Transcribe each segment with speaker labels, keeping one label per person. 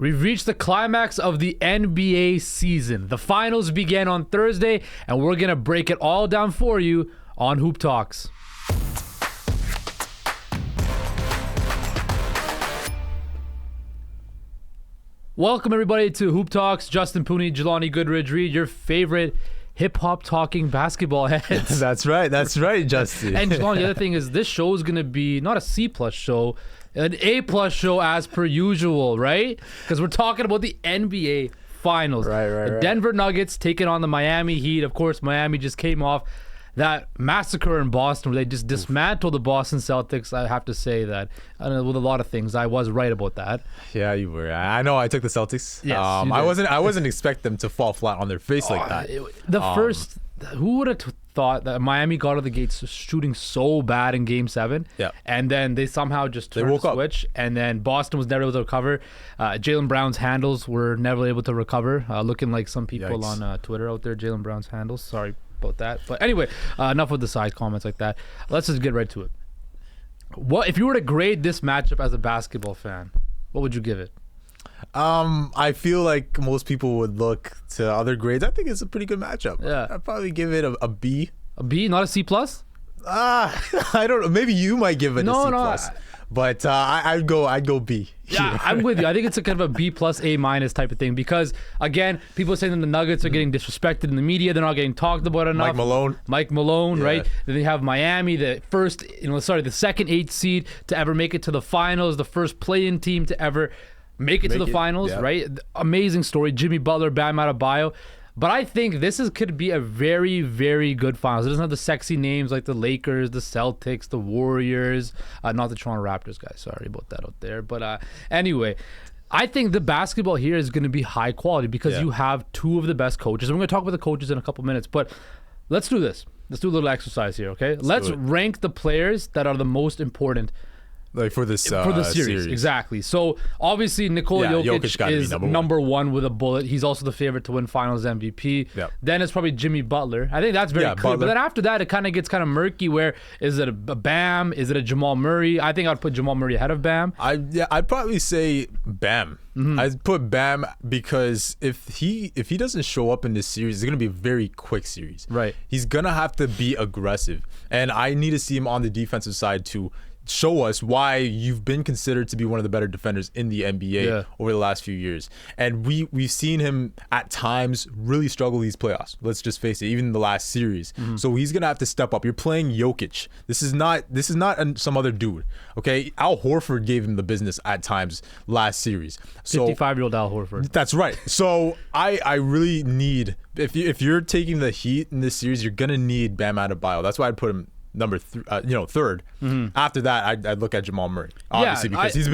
Speaker 1: We've reached the climax of the NBA season. The finals began on Thursday, and we're going to break it all down for you on Hoop Talks. Welcome, everybody, to Hoop Talks. Justin Pooni Jelani Goodridge Reid, your favorite hip-hop talking basketball heads.
Speaker 2: That's right, Justin.
Speaker 1: And Jelani, the other thing is this show is going to be not a C-plus show, an A-plus show as per usual, right? Because we're talking about the NBA Finals.
Speaker 2: Right.
Speaker 1: Denver Nuggets taking on the Miami Heat. Of course, Miami just came off that massacre in Boston where they just dismantled the Boston Celtics. I have to say that with a lot of things, I was right about that.
Speaker 2: Yeah, you were. I know I took the Celtics.
Speaker 1: Yes,
Speaker 2: I wasn't expect them to fall flat on their face like that.
Speaker 1: Who would have thought that Miami got out of the gates shooting so bad in Game 7?
Speaker 2: Yeah.
Speaker 1: And then they somehow just turned the switch. And then Boston was never able to recover. Jaylen Brown's handles were never able to recover. Looking like some people on Twitter out there, Jaylen Brown's handles. Sorry about that. But anyway, enough with the side comments like that. Let's just get right to it. What if you were to grade this matchup as a basketball fan? What would you give it?
Speaker 2: I feel like most people would look to other grades. I think it's a pretty good matchup.
Speaker 1: Yeah.
Speaker 2: I'd probably give it a B.
Speaker 1: A B, not a C plus?
Speaker 2: I don't know. Maybe you might give it a C plus. But I'd go B.
Speaker 1: Yeah, I'm with you. I think it's a kind of a B plus A minus type of thing because, again, people are saying that the Nuggets are getting disrespected in the media. They're not getting talked about enough. Mike Malone, yeah. Right? Then they have Miami, the second 8th seed to ever make it to the finals, the first play-in team to ever make it to the finals, yeah. Right? Amazing story. Jimmy Butler, Bam Adebayo. But I think this could be a very, very good finals. It doesn't have the sexy names like the Lakers, the Celtics, the Warriors. Not the Toronto Raptors, guys. Sorry about that out there. But anyway, I think the basketball here is going to be high quality because you have two of the best coaches. And we're going to talk about the coaches in a couple minutes. But let's do this. Let's do a little exercise here, okay? Let's rank the players that are the most important
Speaker 2: for the series.
Speaker 1: Exactly. So obviously Nikola Jokic is number one with a bullet. He's also the favorite to win Finals MVP. Yep. Then it's probably Jimmy Butler. I think that's very clear. Butler. But then after that, it kind of gets kind of murky. Where is it a Bam? Is it a Jamal Murray? I think I'd put Jamal Murray ahead of Bam.
Speaker 2: I'd probably say Bam. Mm-hmm. I'd put Bam because if he doesn't show up in this series, it's gonna be a very quick series.
Speaker 1: Right.
Speaker 2: He's gonna have to be aggressive, and I need to see him on the defensive side to show us why you've been considered to be one of the better defenders in the NBA over the last few years. And we've seen him at times really struggle these playoffs. Let's just face it, even in the last series. Mm-hmm. So he's gonna have to step up. You're playing Jokic. This is not some other dude. Okay, Al Horford gave him the business at times last series. So
Speaker 1: 55-year-old Al Horford.
Speaker 2: That's right. So I really need if you're taking the Heat in this series, you're gonna need Bam Adebayo. That's why I'd put him third. Mm-hmm. After that, I'd look at Jamal Murray, obviously, because he's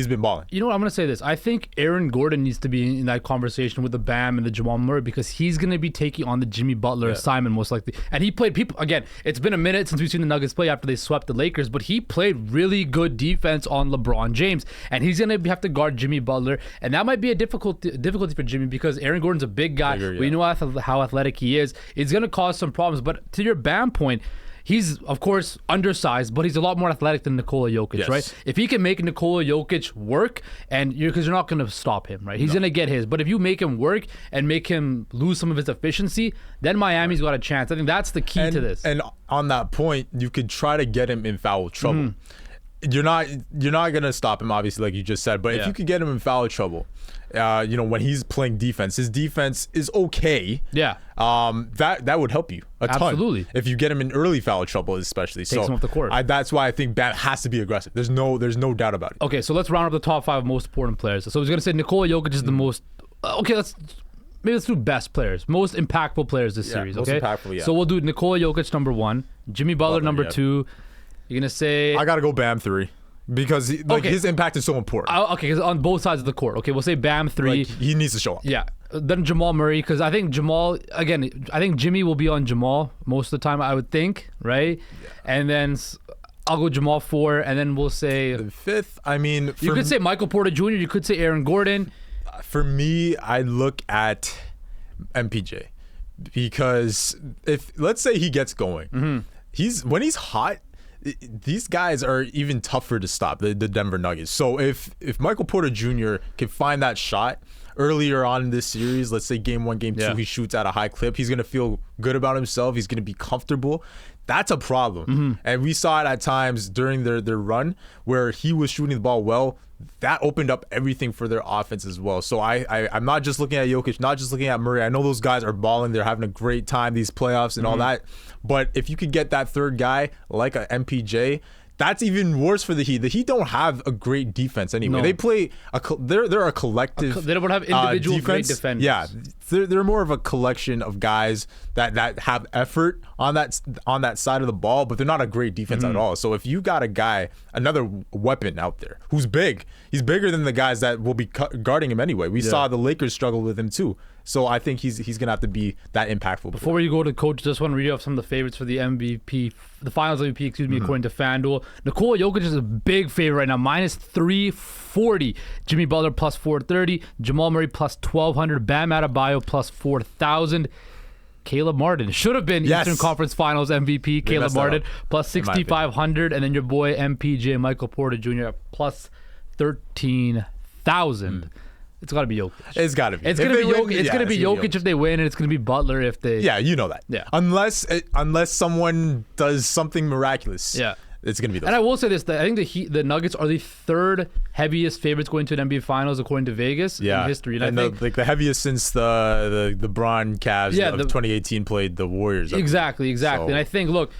Speaker 2: been balling.
Speaker 1: You know what? I'm gonna say this. I think Aaron Gordon needs to be in that conversation with the Bam and the Jamal Murray because he's gonna be taking on the Jimmy Butler assignment most likely. And he played people again. It's been a minute since we've seen the Nuggets play after they swept the Lakers, but he played really good defense on LeBron James, and he's gonna have to guard Jimmy Butler, and that might be a difficulty for Jimmy because Aaron Gordon's a big guy. We know how athletic he is. It's gonna cause some problems. But to your Bam point, he's, of course, undersized, but he's a lot more athletic than Nikola Jokic, right? If he can make Nikola Jokic work, because you're not going to stop him, right? He's going to get his. But if you make him work and make him lose some of his efficiency, then Miami's got a chance. I think that's the key to this.
Speaker 2: And on that point, you could try to get him in foul trouble. Mm-hmm. You're not going to stop him, obviously, like you just said. But if you could get him in foul trouble, when he's playing defense, his defense is okay.
Speaker 1: Yeah.
Speaker 2: That would help you a ton.
Speaker 1: Absolutely.
Speaker 2: If you get him in early foul trouble, especially.
Speaker 1: Takes him off the court.
Speaker 2: That's why I think Bam has to be aggressive. There's no doubt about it.
Speaker 1: Okay, so let's round up the top 5 most important players. So I was going to say Nikola Jokic is the most. Okay, let's do best players, most impactful players this series. Okay.
Speaker 2: Most impactful. Yeah.
Speaker 1: So we'll do Nikola Jokic number 1, Jimmy Butler number 2. You're gonna say
Speaker 2: I gotta go Bam 3. Because his impact is so important.
Speaker 1: Okay, because on both sides of the court. Okay, we'll say Bam 3.
Speaker 2: He needs to show up.
Speaker 1: Yeah. Then Jamal Murray, because I think Jimmy will be on Jamal most of the time, I would think, right? Yeah. And then I'll go Jamal 4, and then we'll say
Speaker 2: the 5th.
Speaker 1: You could say Michael Porter Jr. You could say Aaron Gordon.
Speaker 2: For me, I look at MPJ because if let's say he gets going, when he's hot. these guys are even tougher to stop, the Denver Nuggets. So if Michael Porter Jr. can find that shot earlier on in this series, let's say game 1, game 2, he shoots at a high clip, he's going to feel good about himself. He's going to be comfortable. That's a problem. And we saw it at times during their run where he was shooting the ball well. That opened up everything for their offense as well. So I'm not just looking at Jokic, not just looking at Murray. I know those guys are balling. They're having a great time, these playoffs and all that. But if you could get that third guy like a MPJ, that's even worse for the Heat. The Heat don't have a great defense anyway. They play they're a collective.
Speaker 1: They don't have individual
Speaker 2: defense.
Speaker 1: Great defenders.
Speaker 2: Yeah, they're more of a collection of guys that have effort on that side of the ball, but they're not a great defense at all. So if you got a guy, another weapon out there who's big, he's bigger than the guys that will be guarding him anyway. We saw the Lakers struggle with him too. So I think he's gonna have to be that impactful.
Speaker 1: Before you go to coach, just want to read off some of the favorites for the MVP, the Finals MVP, according to FanDuel. Nikola Jokic is a big favorite right now, minus 340. Jimmy Butler plus 430. Jamal Murray plus 1200. Bam Adebayo plus 4000. Caleb Martin should have been Eastern Conference Finals MVP. Caleb Martin plus 6500, and then your boy MPJ Michael Porter Jr. plus 13,000. It's got to be Jokic.
Speaker 2: It's got to be.
Speaker 1: It's going to be Jokic. It's going to be Jokic if they win, and it's going to be Butler if they.
Speaker 2: Yeah, you know that.
Speaker 1: Yeah.
Speaker 2: Unless someone does something miraculous.
Speaker 1: Yeah.
Speaker 2: It's going to be those.
Speaker 1: And I will say this: that I think the Nuggets are the third heaviest favorites going to an NBA Finals according to Vegas in history.
Speaker 2: And I think the heaviest since the LeBron Cavs of 2018 played the Warriors.
Speaker 1: Exactly. So. And I think, look,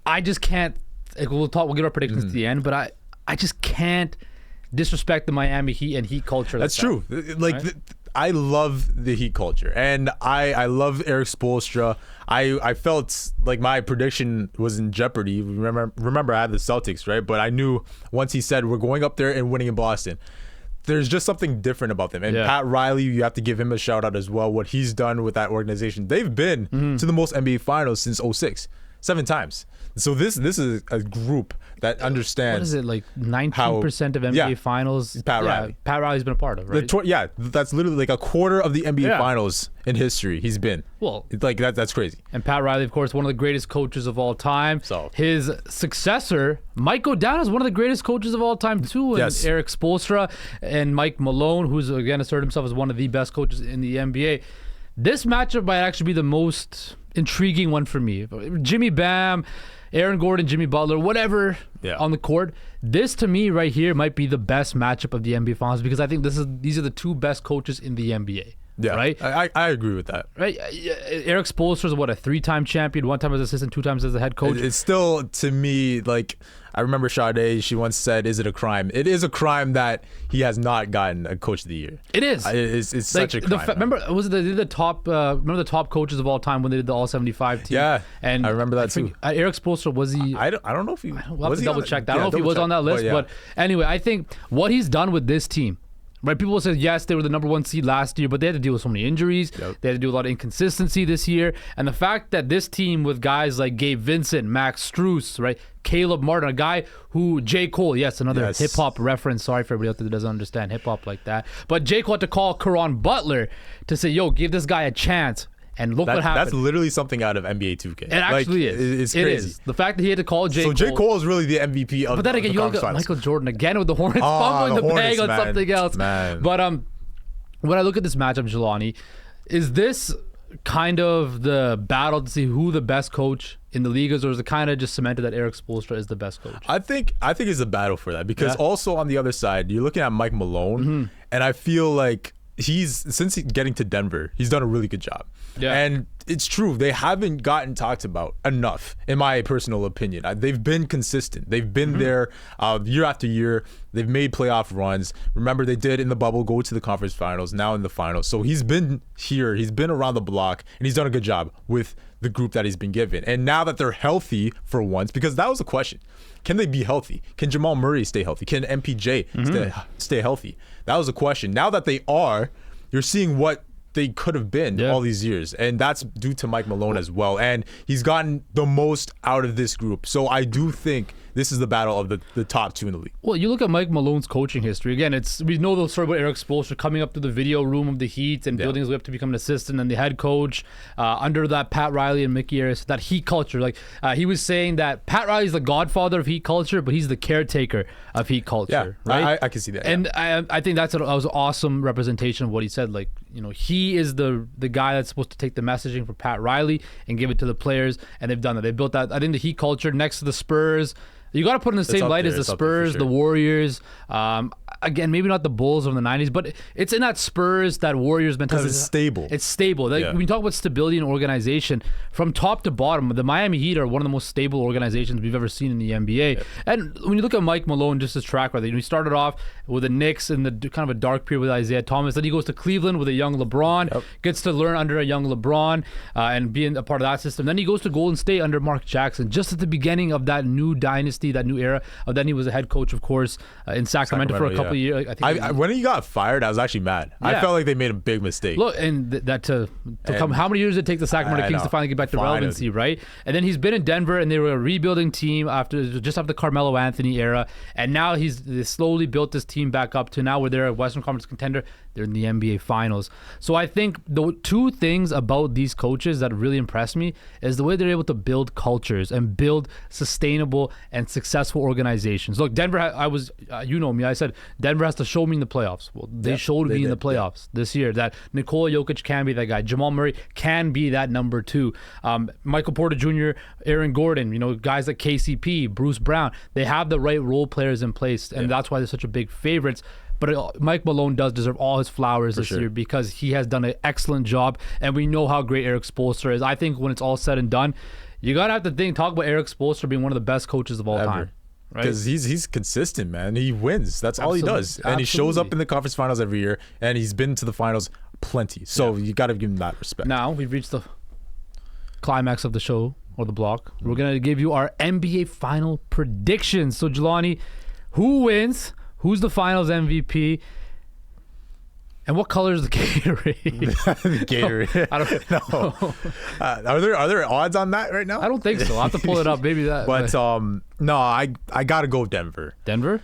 Speaker 1: I just can't. We'll give our predictions at the end, but I just can't disrespect the Miami Heat and Heat culture.
Speaker 2: That's true. I love the Heat culture, and I love Eric Spoelstra. I felt like my prediction was in jeopardy. Remember I had the Celtics, right? But I knew once he said we're going up there and winning in Boston, there's just something different about them. And Pat Riley, you have to give him a shout out as well. What he's done with that organization, they've been to the most NBA Finals since 2006, 7 times. So this is a group that understands.
Speaker 1: What is it, like 19% of NBA Finals?
Speaker 2: Pat Riley.
Speaker 1: Pat Riley's been a part of, right?
Speaker 2: That's literally like a quarter of the NBA Finals in history he's been.
Speaker 1: Well,
Speaker 2: like that's crazy.
Speaker 1: And Pat Riley, of course, one of the greatest coaches of all time.
Speaker 2: So
Speaker 1: his successor might go down as one of the greatest coaches of all time too. And Eric Spoelstra and Mike Malone, who's again asserted himself as one of the best coaches in the NBA. This matchup might actually be the most intriguing one for me. Jimmy Bam, Aaron Gordon, Jimmy Butler, whatever on the court. This to me right here might be the best matchup of the NBA Finals because I think these are the two best coaches in the NBA.
Speaker 2: Yeah,
Speaker 1: right.
Speaker 2: I agree with that.
Speaker 1: Right, Eric Spoelstra is a 3-time champion, 1 time as assistant, 2 times as a head coach.
Speaker 2: It's still to me like I remember Sade. She once said, "Is it a crime?" It is a crime that he has not gotten a Coach of the Year.
Speaker 1: It is.
Speaker 2: It's such a crime.
Speaker 1: Remember, was it the top? Remember the top coaches of all time when they did the All 75 team?
Speaker 2: Yeah,
Speaker 1: and
Speaker 2: I remember that too.
Speaker 1: Eric Spoelstra, was he?
Speaker 2: I don't know if he.
Speaker 1: We'll have to double check that. I don't know if he was on that list, but anyway, I think what he's done with this team. Right, people say yes, they were the number 1 seed last year, but they had to deal with so many injuries. They had to do a lot of inconsistency this year, and the fact that this team with guys like Gabe Vincent, Max Strus, right, Caleb Martin, a guy who J. Cole, another hip hop reference. Sorry for everybody out there that doesn't understand hip hop like that, but J. Cole had to call Caron Butler to say, "Yo, give this guy a chance." And look what happened.
Speaker 2: That's literally something out of NBA 2K.
Speaker 1: It actually is.
Speaker 2: It's crazy.
Speaker 1: It is. The fact that he had to call J. Cole.
Speaker 2: So J. Cole is really the MVP of the
Speaker 1: But then again, you look at Michael Jordan again with the Hornets fumbling the bag on something else.
Speaker 2: Man.
Speaker 1: But when I look at this matchup, Jelani, is this kind of the battle to see who the best coach in the league is, or is it kind of just cemented that Eric Spoelstra is the best coach?
Speaker 2: I think it's a battle for that because also on the other side, you're looking at Mike Malone, and I feel like since getting to Denver, he's done a really good job. Yeah. And it's true, they haven't gotten talked about enough, in my personal opinion. They've been consistent. They've been there year after year. They've made playoff runs. Remember, they did in the bubble go to the conference finals, now in the finals. So he's been here. He's been around the block, and he's done a good job with the group that he's been given. And now that they're healthy for once, because that was the question. Can they be healthy? Can Jamal Murray stay healthy? Can MPJ stay healthy? That was the question. Now that they are, you're seeing what they could have been all these years, and that's due to Mike Malone as well, and he's gotten the most out of this group. So I do think this is the battle of the top 2 in the league.
Speaker 1: Well, you look at Mike Malone's coaching history. Again, we know the story about Eric Spoelstra coming up to the video room of the Heat and building his way up to become an assistant and the head coach under that Pat Riley and Mickey Arias, that Heat culture. Like he was saying that Pat Riley's the godfather of Heat culture, but he's the caretaker of Heat culture.
Speaker 2: Yeah,
Speaker 1: right?
Speaker 2: I can see that.
Speaker 1: And I think that was an awesome representation of what he said. Like, he is the guy that's supposed to take the messaging for Pat Riley and give it to the players, and they've done that. They built that. I think the Heat culture next to the Spurs. You got to put in the same light as the Spurs, the Warriors. Again, maybe not the Bulls of the 90s, but it's in that Spurs, that Warriors mentality.
Speaker 2: Because it's stable.
Speaker 1: It's stable. Like, when you talk about stability in organization, from top to bottom, the Miami Heat are one of the most stable organizations we've ever seen in the NBA. Yep. And when you look at Mike Malone, just his track record, he started off with the Knicks in the kind of a dark period with Isaiah Thomas. Then he goes to Cleveland with a young LeBron, gets to learn under a young LeBron and being a part of that system. Then he goes to Golden State under Mark Jackson, just at the beginning of that new dynasty, that new era. Then he was a head coach, of course, in Sacramento for a couple of years.
Speaker 2: When he got fired, I was actually mad. Yeah. I felt like they made a big mistake.
Speaker 1: Look, and that to come, how many years did it take the Sacramento Kings to finally get back to relevancy, right? And then he's been in Denver, and they were a rebuilding team just after the Carmelo Anthony era, and now they slowly built this team back up to now where they're a Western Conference contender. They're in the NBA Finals. So I think the two things about these coaches that really impress me is the way they're able to build cultures and build sustainable and successful organizations. Look, Denver, you know me, I said Denver has to show me in the playoffs. Well, they showed me in the playoffs this year that Nikola Jokic can be that guy. Jamal Murray can be that number 2. Michael Porter Jr., Aaron Gordon, guys like KCP, Bruce Brown, they have the right role players in place, and that's why they're such a big favorites. But Mike Malone does deserve all his flowers this year because he has done an excellent job, and we know how great Eric Spoelstra is. I think when it's all said and done, you gotta have to talk about Eric Spoelstra being one of the best coaches of all time.
Speaker 2: Because he's consistent, man. He wins. That's all he does. And he shows up in the conference finals every year, and he's been to the finals plenty. So you got to give him that respect.
Speaker 1: Now we've reached the climax of the show or the block. We're going to give you our NBA final predictions. So, Jelani, who wins? Who's the finals MVP? And what color is the Gatorade?
Speaker 2: Gatorade. No. Are there odds on that right now?
Speaker 1: I don't think so. I'll have to pull it up. Maybe that.
Speaker 2: But no, I gotta go Denver.
Speaker 1: Denver?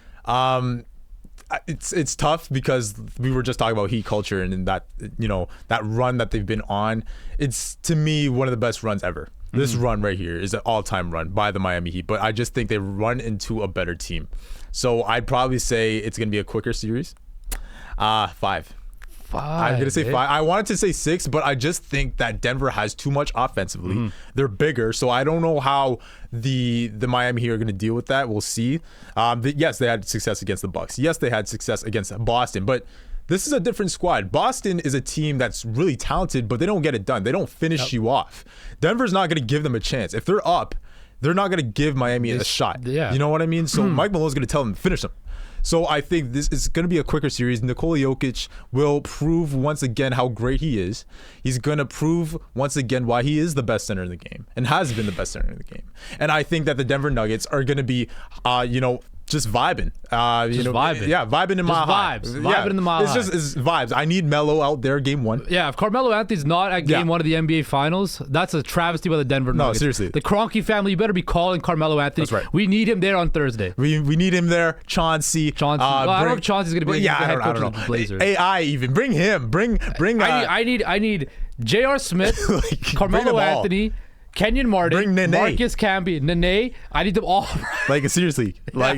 Speaker 2: It's tough because we were just talking about Heat culture and that that run that they've been on. It's, to me, one of the best runs ever. This run right here is an all-time run by the Miami Heat, but I just think they run into a better team. So I'd probably say it's gonna be a quicker series. 5. I'm gonna say 5. I wanted to say 6, but I just think that Denver has too much offensively. They're bigger, so I don't know how the Miami Heat are gonna deal with that. We'll see. Yes, they had success against the Bucks. Yes, they had success against Boston, but this is a different squad. Boston is a team that's really talented, but they don't get it done. They don't finish you off. Denver's not gonna give them a chance. If they're up, they're not gonna give Miami a shot. Yeah. You know what I mean? So Mike Malone's gonna tell them to finish them. So I think this is going to be a quicker series. Nikola Jokic will prove once again how great he is. He's going to prove once again why he is the best center in the game and has been the best center in the game. And I think that the Denver Nuggets are going to be, just vibing.
Speaker 1: Vibing.
Speaker 2: Yeah, vibing in my
Speaker 1: vibes. Vibing in the mile high.
Speaker 2: It's vibes. I need Melo out there game 1.
Speaker 1: Yeah, if Carmelo Anthony's not at game 1 of the NBA Finals, that's a travesty by the Denver Nuggets.
Speaker 2: No, seriously.
Speaker 1: The Kroenke family, you better be calling Carmelo Anthony.
Speaker 2: That's right.
Speaker 1: We need him there on Thursday.
Speaker 2: We need him there. Chauncey.
Speaker 1: I don't know if Chauncey's going to be the head coach of the Blazers.
Speaker 2: AI even. Bring him.
Speaker 1: I need J.R. Smith, Carmelo Anthony, Kenyon Martin, Marcus Camby, Nene. I need them all.
Speaker 2: Seriously.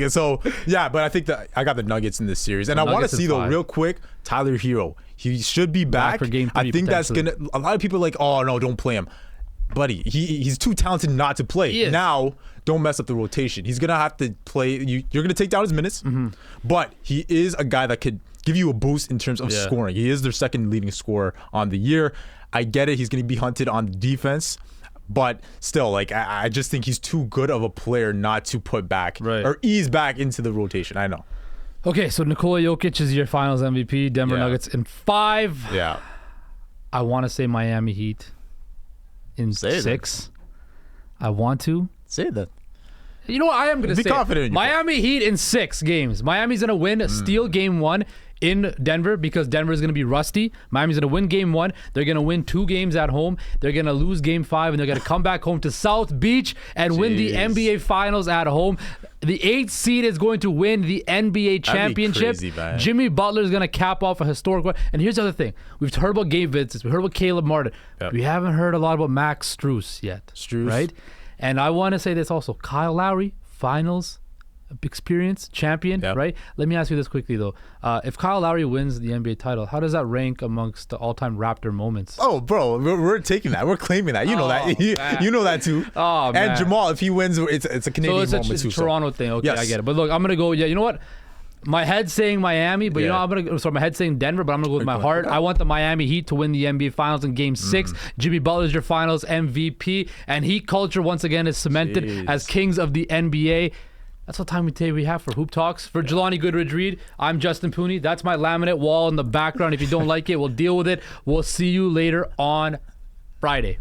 Speaker 2: So, yeah, but I think that I got the Nuggets in this series. And I want to see, though, real quick, Tyler Hero. He should be back.
Speaker 1: For game 3,
Speaker 2: I think that's going to... A lot of people are like, oh, no, don't play him. Buddy, he's too talented not to play. Now, don't mess up the rotation. He's going to have to play... You're going to take down his minutes, but he is a guy that could give you a boost in terms of scoring. He is their second leading scorer on the year. I get it. He's going to be hunted on defense. But still, I just think he's too good of a player not to put back or ease back into the rotation. I know.
Speaker 1: Okay, so Nikola Jokic is your finals MVP. Denver Nuggets in 5.
Speaker 2: Yeah.
Speaker 1: I want to say Miami Heat in 6. I want to.
Speaker 2: Say that.
Speaker 1: You know what? I am going to say
Speaker 2: Be confident in
Speaker 1: Miami Heat in 6 games. Miami's going to win, steal game 1 in Denver because Denver is going to be rusty. Miami's going to win game 1. They're going to win 2 games at home. They're going to lose game 5, and they're going to come back home to South Beach and win the NBA Finals at home. The 8th seed is going to win the NBA championship.
Speaker 2: Crazy, man.
Speaker 1: Jimmy Butler is going to cap off a historic one. And here's the other thing. We've heard about Gabe Vincent. We've heard about Caleb Martin.
Speaker 2: Yep.
Speaker 1: We haven't heard a lot about Max Strus yet. Right? And I want to say this also. Kyle Lowry, finals experience, champion, right? Let me ask you this quickly, though. If Kyle Lowry wins the NBA title, how does that rank amongst the all-time Raptor moments?
Speaker 2: Oh, bro, we're taking that. We're claiming that. You know that. You know that, too.
Speaker 1: Oh, man.
Speaker 2: And Jamal, if he wins, it's a Canadian moment,
Speaker 1: it's
Speaker 2: too.
Speaker 1: It's a Toronto thing. Okay, I get it. But look, I'm going to go, you know what? My head's saying Miami, but my head's saying Denver, but I'm gonna go with my heart. I want the Miami Heat to win the NBA Finals in Game 6. Jimmy Butler's your Finals MVP, and Heat culture once again is cemented as kings of the NBA. That's what time we have for Hoop Talks. For Jelani Goodridge Reid, I'm Justin Pooni. That's my laminate wall in the background. If you don't like it, we'll deal with it. We'll see you later on Friday.